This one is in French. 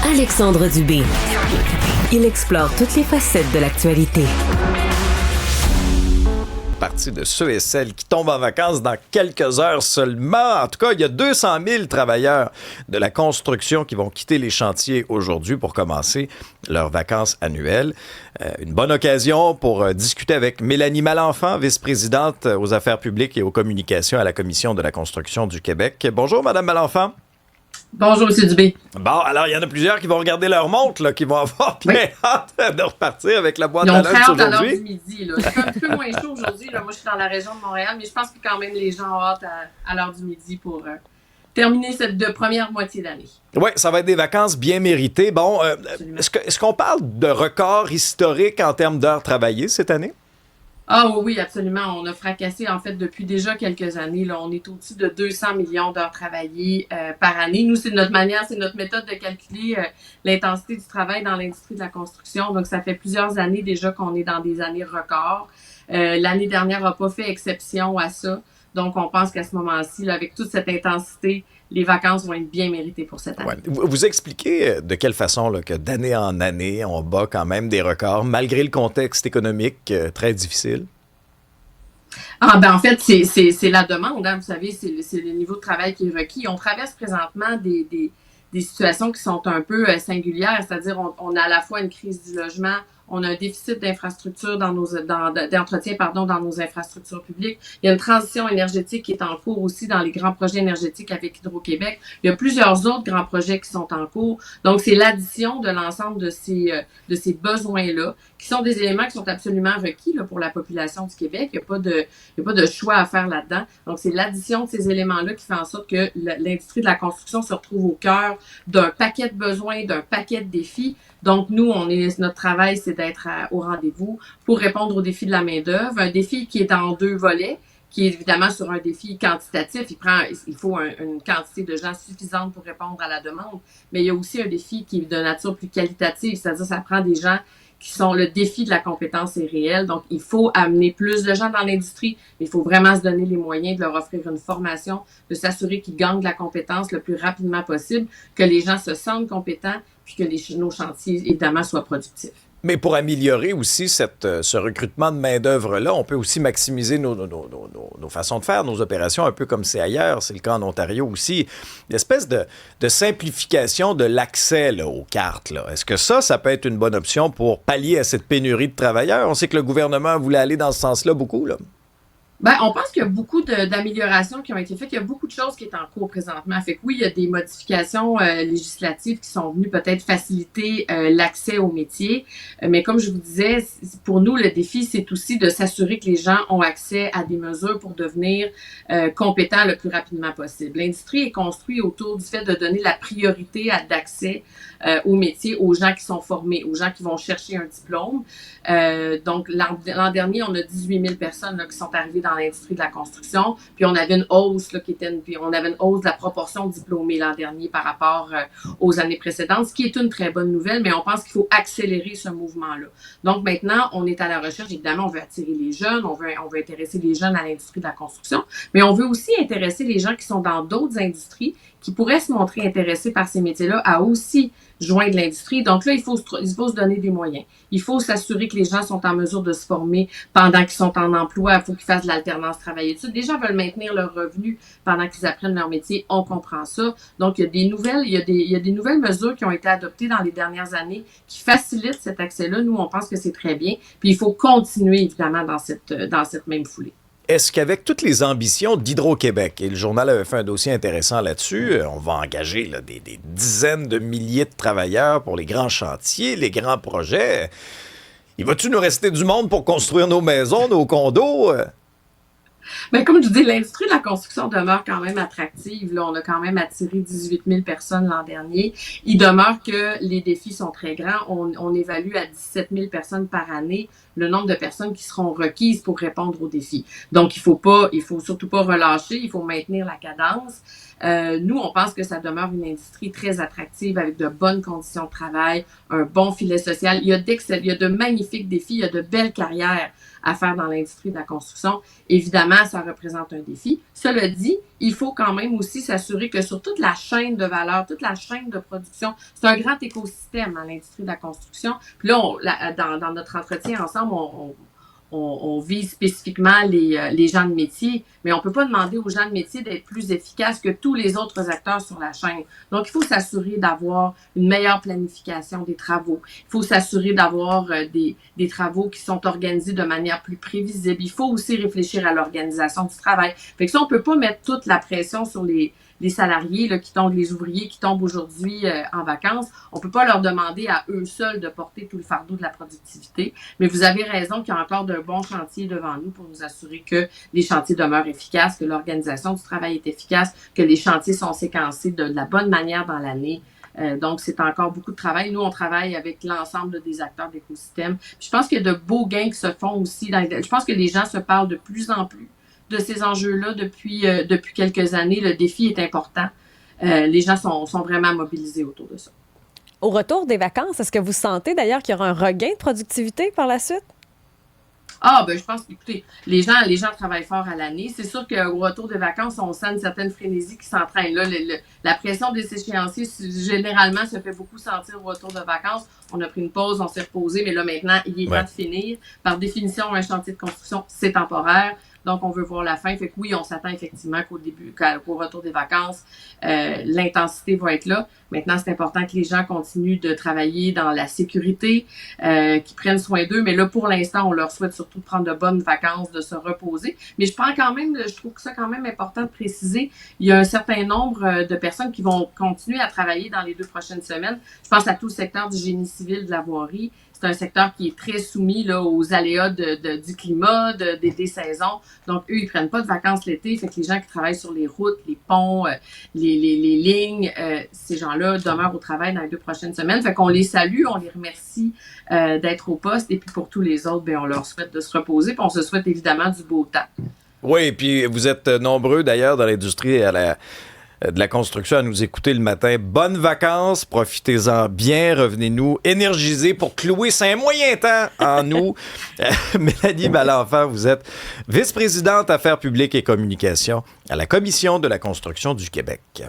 Alexandre Dubé. Il explore toutes les facettes de l'actualité. Partie de ceux et celles qui tombent en vacances dans quelques heures seulement. En tout cas, il y a 200 000 travailleurs de la construction qui vont quitter les chantiers aujourd'hui pour commencer leurs vacances annuelles. Une bonne occasion pour discuter avec Mélanie Malenfant, vice-présidente aux affaires publiques et aux communications à la Commission de la construction du Québec. Bonjour, Madame Malenfant. Bonjour, M. Dubé. Bon, alors, il y en a plusieurs qui vont regarder leur montre, là, qui vont avoir très hâte de repartir avec la boîte à lunch aujourd'hui. Ils ont très hâte à l'heure du midi. Là. C'est un petit peu moins chaud aujourd'hui. Là. Moi, je suis dans la région de Montréal, mais je pense que quand même les gens ont hâte à l'heure du midi pour terminer cette première moitié d'année. Oui, ça va être des vacances bien méritées. Bon, est-ce qu'on parle de record historique en termes d'heures travaillées cette année? Ah oui, absolument. On a fracassé, en fait, depuis déjà quelques années. Là, on est au-dessus de 200 millions d'heures travaillées par année. Nous, c'est notre méthode de calculer l'intensité du travail dans l'industrie de la construction. Donc, ça fait plusieurs années déjà qu'on est dans des années records. L'année dernière n'a pas fait exception à ça. Donc, on pense qu'à ce moment-ci, là, avec toute cette intensité, les vacances vont être bien méritées pour cette année. Ouais. Vous expliquez de quelle façon là, que d'année en année, on bat quand même des records, malgré le contexte économique très difficile? En fait, c'est la demande. Hein. Vous savez, c'est le niveau de travail qui est requis. On traverse présentement des situations qui sont un peu singulières, c'est-à-dire on a à la fois une crise du logement, on a un déficit d'infrastructures d'entretien dans nos infrastructures publiques. Il y a une transition énergétique qui est en cours aussi dans les grands projets énergétiques avec Hydro-Québec. Il y a plusieurs autres grands projets qui sont en cours. Donc, c'est l'addition de l'ensemble de ces besoins-là qui sont des éléments qui sont absolument requis là, pour la population du Québec. Il n'y a pas de choix à faire là-dedans. Donc, c'est l'addition de ces éléments-là qui fait en sorte que l'industrie de la construction se retrouve au cœur d'un paquet de besoins, d'un paquet de défis. Donc, nous, notre travail, c'est d'être au rendez-vous pour répondre aux défis de la main-d'œuvre. Un défi qui est en deux volets, qui est évidemment sur un défi quantitatif. Il faut une quantité de gens suffisante pour répondre à la demande. Mais il y a aussi un défi qui est de nature plus qualitative, c'est-à-dire ça prend des gens qui sont le défi de la compétence est réel. Donc, il faut amener plus de gens dans l'industrie. Il faut vraiment se donner les moyens de leur offrir une formation, de s'assurer qu'ils gagnent de la compétence le plus rapidement possible, que les gens se sentent compétents, puis que nos chantiers, évidemment, soient productifs. Mais pour améliorer aussi ce recrutement de main-d'œuvre-là, on peut aussi maximiser nos façons de faire, nos opérations, un peu comme c'est ailleurs. C'est le cas en Ontario aussi. Une espèce de simplification de l'accès là, aux cartes. Là. Est-ce que ça peut être une bonne option pour pallier à cette pénurie de travailleurs? On sait que le gouvernement voulait aller dans ce sens-là beaucoup, là. On pense qu'il y a beaucoup d'améliorations qui ont été faites. Il y a beaucoup de choses qui sont en cours présentement. Fait que oui, il y a des modifications législatives qui sont venues peut-être faciliter l'accès au métier. Mais comme je vous disais, pour nous, le défi, c'est aussi de s'assurer que les gens ont accès à des mesures pour devenir compétents le plus rapidement possible. L'industrie est construite autour du fait de donner la priorité d'accès au métier aux gens qui sont formés, aux gens qui vont chercher un diplôme. Donc, l'an dernier, on a 18 000 personnes là, qui sont arrivées dans l'industrie de la construction, puis on avait une hausse là, on avait une hausse de la proportion diplômée l'an dernier par rapport aux années précédentes, ce qui est une très bonne nouvelle, mais on pense qu'il faut accélérer ce mouvement-là. Donc maintenant, on est à la recherche, évidemment, on veut attirer les jeunes, on veut intéresser les jeunes à l'industrie de la construction, mais on veut aussi intéresser les gens qui sont dans d'autres industries qui pourraient se montrer intéressés par ces métiers-là à aussi joindre l'industrie. Donc là, il faut se donner des moyens. Il faut s'assurer que les gens sont en mesure de se former pendant qu'ils sont en emploi. Il faut qu'ils fassent de l'alternance travail-études. Des gens veulent maintenir leur revenu pendant qu'ils apprennent leur métier. On comprend ça. Donc, il y a des nouvelles mesures qui ont été adoptées dans les dernières années qui facilitent cet accès-là. Nous, on pense que c'est très bien. Puis, il faut continuer, évidemment, dans cette même foulée. Est-ce qu'avec toutes les ambitions d'Hydro-Québec, et le journal avait fait un dossier intéressant là-dessus, on va engager là, des dizaines de milliers de travailleurs pour les grands chantiers, les grands projets, il va-tu nous rester du monde pour construire nos maisons, nos condos? Mais comme je vous dis, l'industrie de la construction demeure quand même attractive. Là, on a quand même attiré 18 000 personnes l'an dernier. Il demeure que les défis sont très grands. On évalue à 17 000 personnes par année le nombre de personnes qui seront requises pour répondre aux défis. Donc, il faut surtout pas relâcher, il faut maintenir la cadence. Nous, on pense que ça demeure une industrie très attractive avec de bonnes conditions de travail, un bon filet social. Il y a de magnifiques défis, il y a de belles carrières à faire dans l'industrie de la construction. Évidemment, évidemment, ça représente un défi. Cela dit, il faut quand même aussi s'assurer que sur toute la chaîne de valeur, toute la chaîne de production, c'est un grand écosystème dans l'industrie de la construction. Puis là, dans notre entretien ensemble, on vise spécifiquement les gens de métier, mais on peut pas demander aux gens de métier d'être plus efficaces que tous les autres acteurs sur la chaîne. Donc, il faut s'assurer d'avoir une meilleure planification des travaux. Il faut s'assurer d'avoir des travaux qui sont organisés de manière plus prévisible. Il faut aussi réfléchir à l'organisation du travail. Fait que ça, on peut pas mettre toute la pression sur les salariés là, qui tombent, les ouvriers qui tombent aujourd'hui en vacances. On peut pas leur demander à eux seuls de porter tout le fardeau de la productivité. Mais vous avez raison qu'il y a encore de bons chantiers devant nous pour nous assurer que les chantiers demeurent efficaces, que l'organisation du travail est efficace, que les chantiers sont séquencés de la bonne manière dans l'année. Donc, c'est encore beaucoup de travail. Nous, on travaille avec l'ensemble des acteurs de l'écosystème. Puis, je pense qu'il y a de beaux gains qui se font aussi. Je pense que les gens se parlent de plus en plus de ces enjeux-là depuis quelques années. Le défi est important. Les gens sont vraiment mobilisés autour de ça. Au retour des vacances, est-ce que vous sentez d'ailleurs qu'il y aura un regain de productivité par la suite? Je pense qu'écoutez, les gens travaillent fort à l'année. C'est sûr qu'au retour des vacances, on sent une certaine frénésie qui s'entraîne. Là, la pression des échéanciers, généralement, se fait beaucoup sentir au retour de vacances. On a pris une pause, on s'est reposé, mais là, maintenant, il est temps de finir. Par définition, un chantier de construction, c'est temporaire. Donc, on veut voir la fin. Fait que oui, on s'attend effectivement qu'au retour des vacances, l'intensité va être là. Maintenant, c'est important que les gens continuent de travailler dans la sécurité, qu'ils prennent soin d'eux. Mais là, pour l'instant, on leur souhaite surtout de prendre de bonnes vacances, de se reposer. Mais je trouve que ça quand même important de préciser. Il y a un certain nombre de personnes qui vont continuer à travailler dans les 2 prochaines semaines. Je pense à tout le secteur du génie civil, de la voirie. C'est un secteur qui est très soumis là, aux aléas du climat, des saisons. Donc, eux, ils prennent pas de vacances l'été. Fait que les gens qui travaillent sur les routes, les ponts, les lignes, ces gens-là demeurent au travail dans les 2 prochaines semaines. Fait qu'on les salue, on les remercie d'être au poste. Et puis pour tous les autres, on leur souhaite de se reposer. Puis on se souhaite évidemment du beau temps. Oui, puis vous êtes nombreux d'ailleurs dans l'industrie de la construction à nous écouter le matin. Bonnes vacances, profitez-en bien, revenez-nous énergisés pour clouer un moyen temps en nous. Mélanie Malenfant, vous êtes vice-présidente Affaires publiques et communications à la Commission de la construction du Québec.